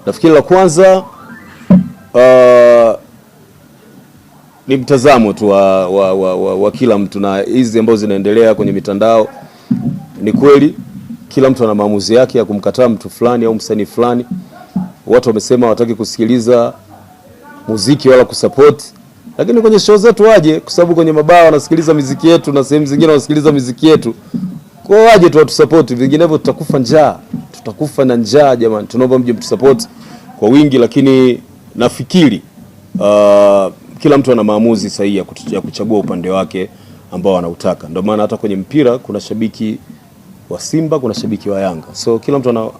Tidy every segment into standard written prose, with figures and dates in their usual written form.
Nafikiri la kwanza ni mtazamo tu wa kila mtu, na hizi ambazo zinaendelea kwenye mitandao. Ni kweli kila mtu ana maamuzi yake ya kumkataa mtu fulani au msanii fulani. Watu wamesema hawataki kusikiliza muziki wala kusupport, lakini kwenye show zetu waje, kwa sababu kwenye mabaa wanasikiliza muziki yetu na sehemu zingine wanasikiliza muziki yetu. Kwa waje tu watusupport, vinginevyo tutakufa njaa. Tutakufa na njaa jamani. Tunaomba mje mtusupport kwa wingi, lakini nafikiri kila mtu ana maamuzi sahihi ya kuchagua upande wake ambao anautaka. Ndio maana hata kwenye mpira kuna shabiki wa Simba, kuna shabiki wa Yanga. So kila mtu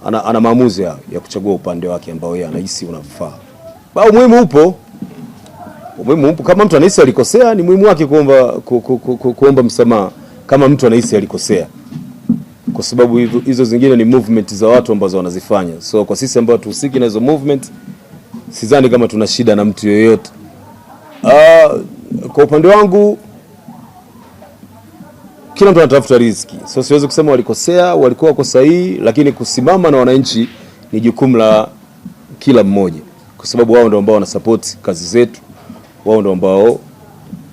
ana maamuzi ya kuchagua upande wake ambao yeye anahisi unafaa. Umuhimu upo. Kama mtu anahisi alikosea, ni muhimu wake kuomba msamaha kama mtu anahisi alikosea. Kwa sababu hizo zingine ni movement za watu ambazo wanazifanya. So kwa sisi ambao tuhusiki na hizo movement, sidhani kama tuna shida na mtu yoyote. Kwa upande wangu kila mtu anatafuta riziki. So siwezi kusema walikosea, walikuwa wako sahihi, lakini kusimama na wananchi ni jukumu la kila mmoja. Kwa sababu wao ndio ambao wanasupport kazi zetu. Wao ndio ambao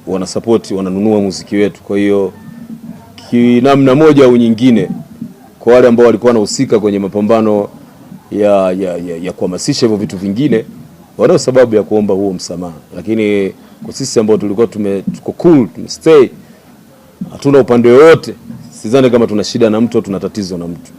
wanasupport, wananunua muziki wetu. Kwa hiyo kinamna moja au nyingine, kwa wale ambao walikuwa wanahusika kwenye mapambano ya kuhamasisha hivyo vitu vingine, wanao sababu ya kuomba huo msamaha. Lakini kwa sisi ambao tulikuwa tuko cool, tumestay, hatuna upande wote, sidhani kama tuna shida na mtu au tuna tatizo na mtu.